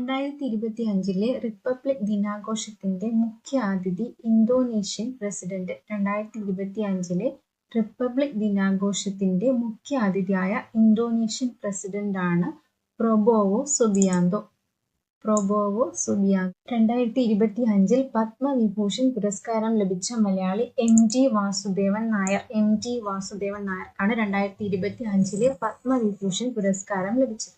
2025 republic ദിനാഘോഷത്തിന്റെ മുഖ്യ അതിഥി ഇന്തോനേഷ്യൻ പ്രസിഡന്റ്. 2025 റിപ്പബ്ലിക് ദിനാഘോഷത്തിന്റെ മുഖ്യ അതിഥിയായ ഇന്തോനേഷ്യൻ പ്രസിഡന്റാണ് പ്രബോവോ സുബിയാന്തോ. 2025 പത്മവിഭൂഷൺ പുരസ്കാരം ലഭിച്ച മലയാളി എം.ടി. വാസുദേവൻ നായർ. എം.ടി. വാസുദേവൻ നായർക്കാണ് 2025 പത്മവിഭൂഷൺ പുരസ്കാരം ലഭിച്ചത്.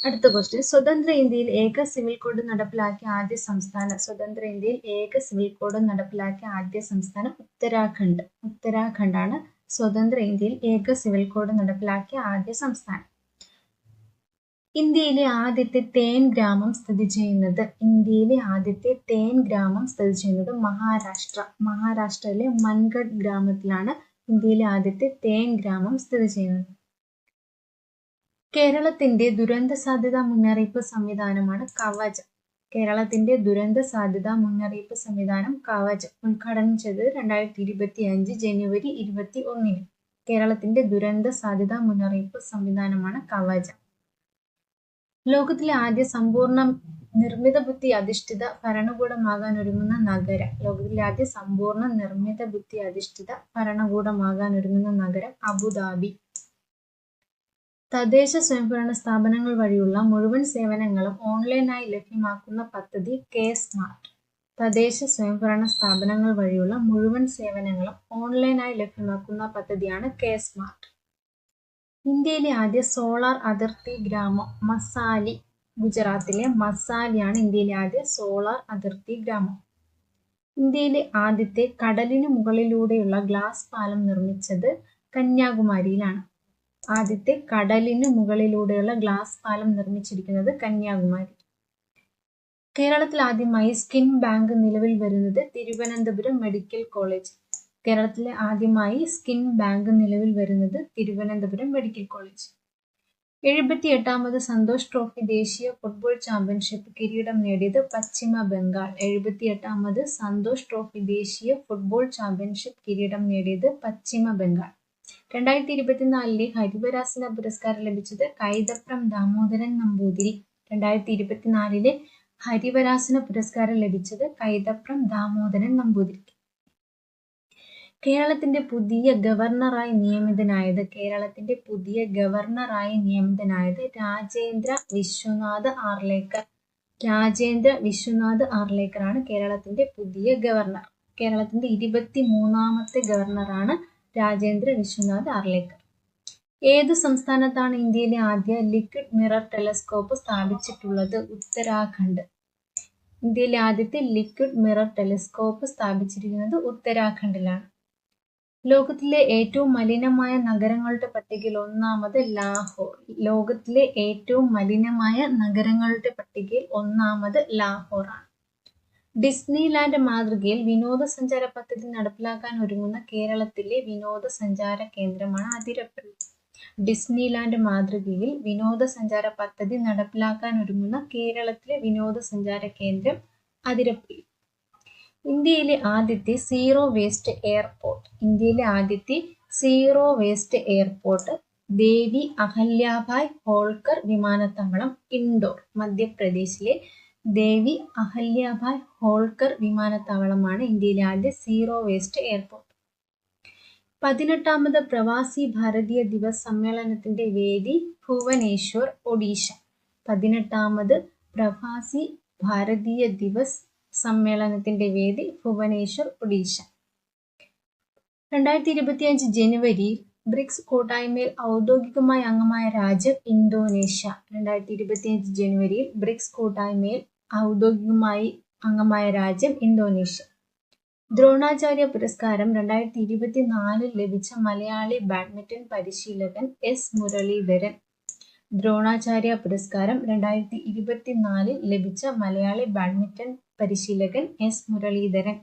അടുത്ത ക്വസ്റ്റ്യൻ, സ്വതന്ത്ര ഇന്ത്യയിൽ ഏക സിവിൽ കോഡ് നടപ്പിലാക്കിയ ആദ്യ സംസ്ഥാനം. സ്വതന്ത്ര ഇന്ത്യയിൽ ഏക സിവിൽ കോഡ് നടപ്പിലാക്കിയ ആദ്യ സംസ്ഥാനം ഉത്തരാഖണ്ഡ്. ഉത്തരാഖണ്ഡാണ് സ്വതന്ത്ര ഇന്ത്യയിൽ ഏക സിവിൽ കോഡ് നടപ്പിലാക്കിയ ആദ്യ സംസ്ഥാനം. ഇന്ത്യയിലെ ആദ്യത്തെ തേൻ ഗ്രാമം സ്ഥിതി ചെയ്യുന്നത്. ഇന്ത്യയിലെ ആദ്യത്തെ തേൻ ഗ്രാമം സ്ഥിതി ചെയ്യുന്നത് മഹാരാഷ്ട്ര. മഹാരാഷ്ട്രയിലെ മൻഗഡ് ഗ്രാമത്തിലാണ് ഇന്ത്യയിലെ ആദ്യത്തെ തേൻ ഗ്രാമം സ്ഥിതി ചെയ്യുന്നത്. കേരളത്തിന്റെ ദുരന്ത സാധ്യതാ മുന്നറിയിപ്പ് സംവിധാനമാണ് കവചം. കേരളത്തിന്റെ ദുരന്ത സാധ്യതാ മുന്നറിയിപ്പ് സംവിധാനം കവചം ഉദ്ഘാടനം ചെയ്തത് 2025 ജനുവരി 21. കേരളത്തിന്റെ ദുരന്ത സാധ്യതാ മുന്നറിയിപ്പ് സംവിധാനമാണ് കവചം. ലോകത്തിലെ ആദ്യ സമ്പൂർണ്ണ നിർമ്മിത ബുദ്ധി അധിഷ്ഠിത ഭരണകൂടമാകാൻ ഒരുങ്ങുന്ന നഗരം. ലോകത്തിലെ ആദ്യ സമ്പൂർണ്ണ നിർമ്മിത ബുദ്ധി അധിഷ്ഠിത ഭരണകൂടമാകാൻ ഒരുങ്ങുന്ന നഗരം അബുദാബി. തദ്ദേശ സ്വയംഭരണ സ്ഥാപനങ്ങൾ വഴിയുള്ള മുഴുവൻ സേവനങ്ങളും ഓൺലൈനായി ലഭ്യമാക്കുന്ന പദ്ധതി കെ സ്മാർട്ട്. തദ്ദേശ സ്വയംഭരണ സ്ഥാപനങ്ങൾ വഴിയുള്ള മുഴുവൻ സേവനങ്ങളും ഓൺലൈനായി ലഭ്യമാക്കുന്ന പദ്ധതിയാണ് കെ സ്മാർട്ട്. ഇന്ത്യയിലെ ആദ്യ സോളാർ അതിർത്തി ഗ്രാമം മസാലി. ഗുജറാത്തിലെ മസാലിയാണ് ഇന്ത്യയിലെ ആദ്യ സോളാർ അതിർത്തി ഗ്രാമം. ഇന്ത്യയിലെ ആദ്യത്തെ കടലിനു മുകളിലൂടെയുള്ള ഗ്ലാസ് പാലം നിർമ്മിച്ചത് കന്യാകുമാരിയിലാണ്. ആദ്യത്തെ കടലിനു മുകളിലൂടെയുള്ള ഗ്ലാസ് പാലം നിർമ്മിച്ചിരിക്കുന്നത് കന്യാകുമാരി. കേരളത്തിൽ ആദ്യമായി സ്കിൻ ബാങ്ക് നിലവിൽ വരുന്നത് തിരുവനന്തപുരം മെഡിക്കൽ കോളേജ്. കേരളത്തിലെ ആദ്യമായി സ്കിൻ ബാങ്ക് നിലവിൽ വരുന്നത് തിരുവനന്തപുരം മെഡിക്കൽ കോളേജ്. 78ാമത് സന്തോഷ് ട്രോഫി ദേശീയ ഫുട്ബോൾ ചാമ്പ്യൻഷിപ്പ് കിരീടം നേടിയത് പശ്ചിമ ബംഗാൾ. 78ാമത് സന്തോഷ് ട്രോഫി ദേശീയ ഫുട്ബോൾ ചാമ്പ്യൻഷിപ്പ് കിരീടം നേടിയത് പശ്ചിമ ബംഗാൾ. 2024 ഹരിവരാസന പുരസ്കാരം ലഭിച്ചത് കൈതപ്രം ദാമോദരൻ നമ്പൂതിരി. 2024 ഹരിവരാസന പുരസ്കാരം ലഭിച്ചത് കൈതപ്രം ദാമോദരൻ നമ്പൂതിരി. കേരളത്തിന്റെ പുതിയ ഗവർണറായി നിയമിതനായത്. കേരളത്തിന്റെ പുതിയ ഗവർണറായി നിയമിതനായത് രാജേന്ദ്ര വിശ്വനാഥ് ആർലേക്കർ. രാജേന്ദ്ര വിശ്വനാഥ് ആർലേക്കറാണ് കേരളത്തിന്റെ പുതിയ ഗവർണർ. കേരളത്തിന്റെ 23ാമത്തെ ഗവർണറാണ് രാജേന്ദ്ര വിശ്വനാഥ് ആർലേക്കർ. ഏതു സംസ്ഥാനത്താണ് ഇന്ത്യയിലെ ആദ്യ ലിക്വിഡ് മിറർ ടെലസ്കോപ്പ് സ്ഥാപിച്ചിട്ടുള്ളത്? ഉത്തരാഖണ്ഡ്. ഇന്ത്യയിലെ ആദ്യത്തെ ലിക്വിഡ് മിറർ ടെലസ്കോപ്പ് സ്ഥാപിച്ചിരിക്കുന്നത് ഉത്തരാഖണ്ഡിലാണ്. ലോകത്തിലെ ഏറ്റവും മലിനമായ നഗരങ്ങളുടെ പട്ടികയിൽ ഒന്നാമത് ലാഹോർ. ലോകത്തിലെ ഏറ്റവും മലിനമായ നഗരങ്ങളുടെ പട്ടികയിൽ ഒന്നാമത് ലാഹോറാണ്. ഡിസ്നിലാൻഡ് മാതൃകയിൽ വിനോദസഞ്ചാര പദ്ധതി നടപ്പിലാക്കാൻ ഒരുങ്ങുന്ന കേരളത്തിലെ വിനോദസഞ്ചാര കേന്ദ്രമാണ് അതിരപ്പള്ളി. ഡിസ്നിലാൻഡ് മാതൃകയിൽ വിനോദസഞ്ചാര പദ്ധതി നടപ്പിലാക്കാൻ ഒരുങ്ങുന്ന കേരളത്തിലെ വിനോദസഞ്ചാര കേന്ദ്രം അതിരപ്പള്ളി. ഇന്ത്യയിലെ ആദ്യത്തെ സീറോ വേസ്റ്റ് എയർപോർട്ട്. ഇന്ത്യയിലെ ആദ്യത്തെ സീറോ വേസ്റ്റ് എയർപോർട്ട് ദേവി അഹല്യാഭായ് ഹോൾക്കർ വിമാനത്താവളം, ഇൻഡോർ. മധ്യപ്രദേശിലെ ദേവി അഹല്യാഭായ് ഹോൾക്കർ വിമാനത്താവളമാണ് ഇന്ത്യയിലെ ആദ്യ zero waste airport. 18ാമത് Pravasi Bharatiya Divas സമ്മേളനത്തിന്റെ വേദി ഭുവനേശ്വർ, ഒഡീഷ. 18ാമത് പ്രവാസി ഭാരതീയ ദിവസ് സമ്മേളനത്തിന്റെ വേദി ഭുവനേശ്വർ, ഒഡീഷ. 2025 ജനുവരിയിൽ ബ്രിക്സ് കൂട്ടായ്മയിൽ ഔദ്യോഗികമായി അംഗമായ രാജ്യം ഇന്തോനേഷ്യ. 2025 ജനുവരിയിൽ ബ്രിക്സ് കൂട്ടായ്മയിൽ ഔദ്യോഗികമായി അംഗമായ രാജ്യം ഇന്തോനേഷ്യ. ദ്രോണാചാര്യ പുരസ്കാരം 2024 ലഭിച്ച മലയാളി ബാഡ്മിന്റൺ പരിശീലകൻ എസ് മുരളീധരൻ. ദ്രോണാചാര്യ പുരസ്കാരം 2024 ലഭിച്ച മലയാളി ബാഡ്മിന്റൺ പരിശീലകൻ എസ് മുരളീധരൻ.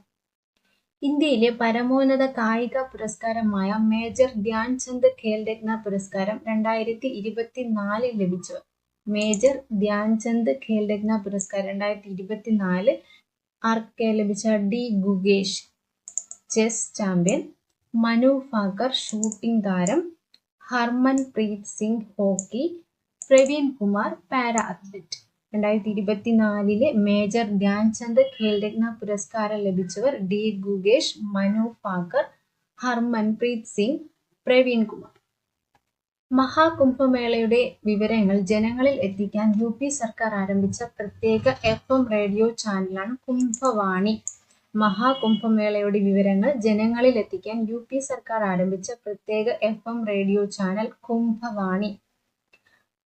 ഇന്ത്യയിലെ പരമോന്നത കായിക പുരസ്കാരമായ മേജർ ധ്യാൻചന്ദ് ഖേൽരത്ന പുരസ്കാരം 2024 ലഭിച്ചു. മേജർ ധ്യാൻചന്ദ് ഖേൽരത്ന പുരസ്കാരം 2024 ആർക്ക് ലഭിച്ച? D Gukesh, chess champion; Manu Bhaker, shooting താരം; Harmanpreet Singh, hockey; Praveen Kumar para athlete. 2024 major Dhyan Chand Khel Ratna പുരസ്കാരം ലഭിച്ചവർ ഡി ഗുകേഷ്, മനു ഭാക്കർ, ഹർമൻപ്രീത് സിംഗ്, പ്രവീൺ കുമാർ. മഹാകുംഭമേളയുടെ വിവരങ്ങൾ ജനങ്ങളിൽ എത്തിക്കാൻ UP സർക്കാർ ആരംഭിച്ച പ്രത്യേക FM റേഡിയോ ചാനലാണ് കുംഭവാണി. മഹാകുംഭമേളയുടെ വിവരങ്ങൾ ജനങ്ങളിൽ എത്തിക്കാൻ UP സർക്കാർ ആരംഭിച്ച പ്രത്യേക FM റേഡിയോ ചാനൽ കുംഭവാണി.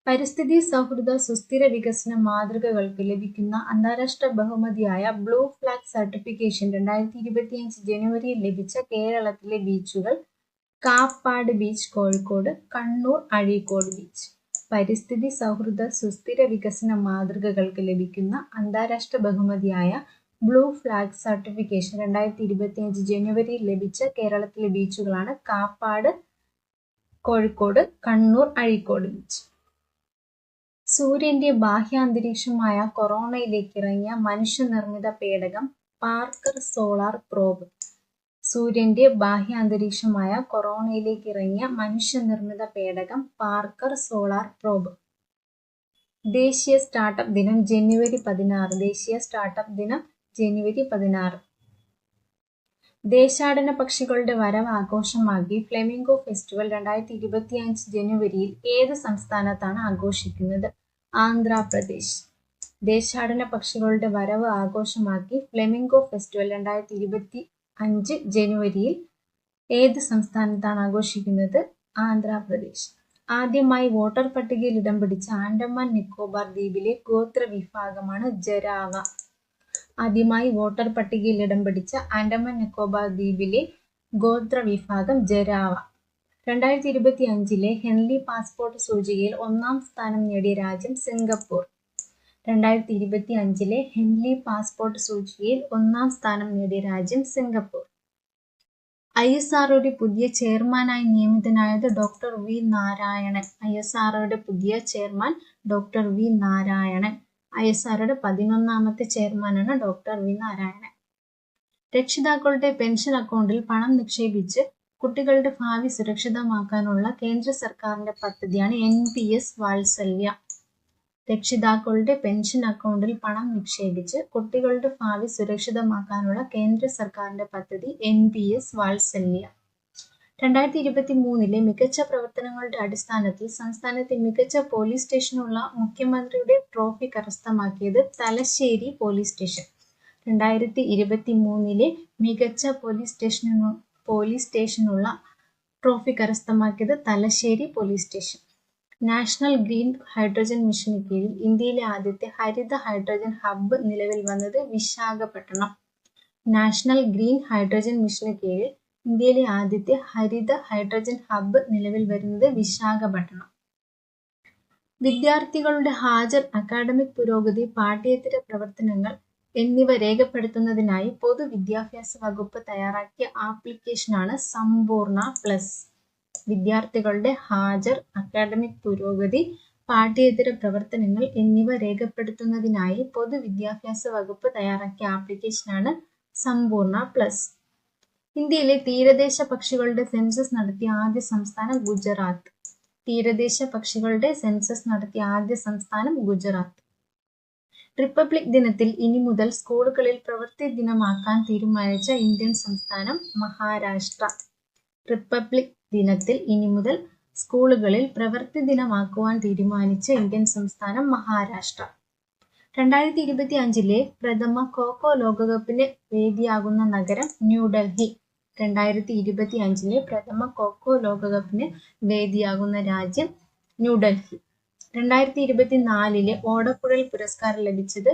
പരിസ്ഥിതി സൗഹൃദ സുസ്ഥിര വികസന മാതൃകകൾക്ക് ലഭിക്കുന്ന അന്താരാഷ്ട്ര ബഹുമതിയായ ബ്ലൂ ഫ്ലാഗ് സർട്ടിഫിക്കേഷൻ 2025 ജനുവരിയിൽ ലഭിച്ച കേരളത്തിലെ ബീച്ചുകൾ: കാപ്പാട് ബീച്ച് കോഴിക്കോട്, കണ്ണൂർ അഴീക്കോട് ബീച്ച്. പരിസ്ഥിതി സൗഹൃദ സുസ്ഥിര വികസന മാതൃകകൾക്ക് ലഭിക്കുന്ന അന്താരാഷ്ട്ര ബഹുമതിയായ ബ്ലൂ ഫ്ലാഗ് സർട്ടിഫിക്കേഷൻ 2025 ജനുവരിയിൽ ലഭിച്ച കേരളത്തിലെ ബീച്ചുകളാണ് കാപ്പാട് കോഴിക്കോട്, കണ്ണൂർ അഴീക്കോട് ബീച്ച്. സൂര്യന്റെ ബാഹ്യാന്തരീക്ഷമായ കൊറോണയിലേക്ക് ഇറങ്ങിയ മനുഷ്യനിർമ്മിത പേടകം പാർക്കർ സോളാർ പ്രോബ്. സൂര്യന്റെ ബാഹ്യാന്തരീക്ഷമായ കൊറോണയിലേക്ക് ഇറങ്ങിയ മനുഷ്യനിർമ്മിത പേടകം പാർക്കർ സോളാർ പ്രോബ്. ദേശീയ സ്റ്റാർട്ടപ്പ് ദിനം ജനുവരി 16. ദേശീയ സ്റ്റാർട്ടപ്പ് ദിനം ജനുവരി 16. ദേശാടന പക്ഷികളുടെ വരവ് ആഘോഷമാക്കി ഫ്ലെമിംഗോ ഫെസ്റ്റിവൽ 2025 ജനുവരിയിൽ ഏത് സംസ്ഥാനത്താണ് ആഘോഷിക്കുന്നത്? ആന്ധ്രാപ്രദേശ്. ദേശാടന പക്ഷികളുടെ വരവ് ആഘോഷമാക്കി ഫ്ലെമിംഗോ ഫെസ്റ്റിവൽ 2025 ജനുവരിയിൽ ഏത് സംസ്ഥാനത്താണ് ആഘോഷിക്കുന്നത്? ആന്ധ്രാപ്രദേശ്. ആദ്യമായി വോട്ടർ പട്ടികയിൽ ഇടം പിടിച്ച ആൻഡമാൻ നിക്കോബാർ ദ്വീപിലെ ഗോത്ര വിഭാഗമാണ് ജരാവ. ആദ്യമായി വോട്ടർ പട്ടികയിൽ ഇടം പിടിച്ച ആൻഡമാൻ നിക്കോബാർ ദ്വീപിലെ ഗോത്ര വിഭാഗം ജരാവ. 2025 ഹെൻലി പാസ്പോർട്ട് സൂചികയിൽ 1-ാം സ്ഥാനം നേടിയ രാജ്യം സിംഗപ്പൂർ. 2025 ഹെൻലി പാസ്പോർട്ട് സൂചികയിൽ 1-ാം സ്ഥാനം നേടിയ രാജ്യം സിംഗപ്പൂർ. ISROയുടെ പുതിയ ചെയർമാനായി നിയമിതനായത് ഡോക്ടർ വി നാരായണൻ. ISROയുടെ പുതിയ ചെയർമാൻ ഡോക്ടർ വി നാരായണൻ. ISROയുടെ 11ാമത്തെ ചെയർമാനാണ് ഡോക്ടർ വി നാരായണൻ. രക്ഷിതാക്കളുടെ പെൻഷൻ അക്കൗണ്ടിൽ പണം നിക്ഷേപിച്ച് കുട്ടികളുടെ ഭാവി സുരക്ഷിതമാക്കാനുള്ള കേന്ദ്ര സർക്കാരിന്റെ പദ്ധതിയാണ് NPS വാത്സല്യ. രക്ഷിതാക്കളുടെ പെൻഷൻ അക്കൗണ്ടിൽ പണം നിക്ഷേപിച്ച് കുട്ടികളുടെ ഭാവി സുരക്ഷിതമാക്കാനുള്ള കേന്ദ്ര സർക്കാരിന്റെ പദ്ധതി NPS വാത്സല്യ. 2023 മികച്ച പ്രവർത്തനങ്ങളുടെ അടിസ്ഥാനത്തിൽ സംസ്ഥാനത്തെ മികച്ച പോലീസ് സ്റ്റേഷനുള്ള മുഖ്യമന്ത്രിയുടെ ട്രോഫി കരസ്ഥമാക്കിയത് തലശ്ശേരി പോലീസ് സ്റ്റേഷൻ. 2023 മികച്ച പോലീസ് സ്റ്റേഷനുള്ള ട്രോഫി കരസ്ഥമാക്കിയത് Thalassery police station. National green hydrogen മിഷന് കീഴിൽ ഇന്ത്യയിലെ ആദ്യത്തെ ഹരിത ഹൈഡ്രജൻ ഹബ്ബ് നിലവിൽ വന്നത് വിശാഖപട്ടണം. നാഷണൽ ഗ്രീൻ ഹൈഡ്രജൻ മിഷന് കീഴിൽ ഇന്ത്യയിലെ ആദ്യത്തെ ഹരിത ഹൈഡ്രജൻ ഹബ്ബ് നിലവിൽ വരുന്നത് വിശാഖപട്ടണം. വിദ്യാർത്ഥികളുടെ ഹാജർ, അക്കാഡമിക് പുരോഗതി, പാഠ്യേതര പ്രവർത്തനങ്ങൾ എന്നിവ രേഖപ്പെടുത്തുന്നതിനായി പൊതുവിദ്യാഭ്യാസ വകുപ്പ് തയ്യാറാക്കിയ ആപ്ലിക്കേഷനാണ് സമ്പൂർണ്ണ പ്ലസ്. വിദ്യാർത്ഥികളുടെ ഹാജർ, അക്കാഡമിക് പുരോഗതി, പാഠ്യേതര പ്രവർത്തനങ്ങൾ എന്നിവ രേഖപ്പെടുത്തുന്നതിനായി പൊതുവിദ്യാഭ്യാസ വകുപ്പ് തയ്യാറാക്കിയ ആപ്ലിക്കേഷനാണ് സമ്പൂർണ്ണ പ്ലസ്. ഇന്ത്യയിലെ തീരദേശ പക്ഷികളുടെ സെൻസസ് നടത്തിയ ആദ്യ സംസ്ഥാനം ഗുജറാത്ത്. തീരദേശ പക്ഷികളുടെ സെൻസസ് നടത്തിയ ആദ്യ സംസ്ഥാനം ഗുജറാത്ത്. റിപ്പബ്ലിക് ദിനത്തിൽ ഇനി മുതൽ സ്കൂളുകളിൽ പ്രവൃത്തി ദിനമാക്കാൻ തീരുമാനിച്ച ഇന്ത്യൻ സംസ്ഥാനം മഹാരാഷ്ട്ര. റിപ്പബ്ലിക് ദിനത്തിൽ ഇനി മുതൽ സ്കൂളുകളിൽ പ്രവൃത്തി ദിനമാക്കുവാൻ തീരുമാനിച്ച ഇന്ത്യൻ സംസ്ഥാനം മഹാരാഷ്ട്ര. 2025 പ്രഥമ ഖോ-ഖോ ലോകകപ്പിന് വേദിയാകുന്ന നഗരം ന്യൂഡൽഹി. 2025 പ്രഥമ ഖോ-ഖോ ലോകകപ്പിന് വേദിയാകുന്ന രാജ്യം ന്യൂഡൽഹി. 2024 ഓടക്കുഴൽ പുരസ്കാരം ലഭിച്ചത്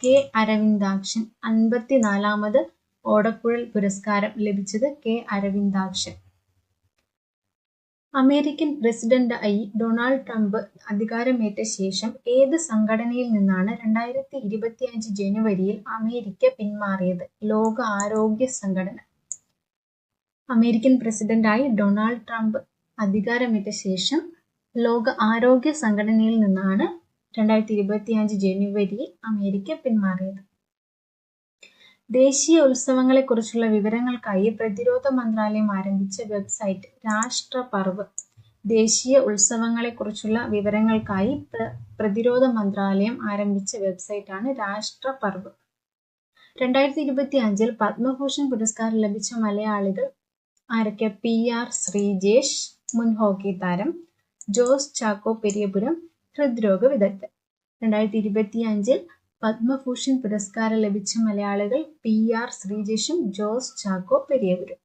കെ അരവിന്ദാക്ഷൻ. 54ാമത് ഓടക്കുഴൽ പുരസ്കാരം ലഭിച്ചത് കെ അരവിന്ദാക്ഷൻ. അമേരിക്കൻ പ്രസിഡന്റായി ഡൊണാൾഡ് ട്രംപ് അധികാരമേറ്റ ശേഷം ഏത് സംഘടനയിൽ നിന്നാണ് 2025 ജനുവരിയിൽ അമേരിക്ക പിന്മാറിയത്? ലോക ആരോഗ്യ സംഘടന. അമേരിക്കൻ പ്രസിഡന്റായി ഡൊണാൾഡ് ട്രംപ് അധികാരമേറ്റ ശേഷം ലോക ആരോഗ്യ സംഘടനയിൽ നിന്നാണ് 2025 ജനുവരിയിൽ അമേരിക്ക പിന്മാറിയത്. ദേശീയ ഉത്സവങ്ങളെക്കുറിച്ചുള്ള വിവരങ്ങൾക്കായി പ്രതിരോധ മന്ത്രാലയം ആരംഭിച്ച വെബ്സൈറ്റ് രാഷ്ട്രപർവ്. ദേശീയ ഉത്സവങ്ങളെക്കുറിച്ചുള്ള വിവരങ്ങൾക്കായി പ്രതിരോധ മന്ത്രാലയം ആരംഭിച്ച വെബ്സൈറ്റാണ് രാഷ്ട്രപർവ്. 2025 പത്മഭൂഷൺ പുരസ്കാരം ലഭിച്ച മലയാളികൾ ആരൊക്കെ? PR ശ്രീജേഷ്, മുൻ ഹോക്കി താരം. ജോസ് ചാക്കോ പെരിയപുരം, ഹൃദ്രോഗ വിദഗ്ധൻ. 2025 പത്മഭൂഷൺ പുരസ്കാരം ലഭിച്ച മലയാളികൾ PR ശ്രീജേഷും ജോസ് ചാക്കോ പെരിയപുരം.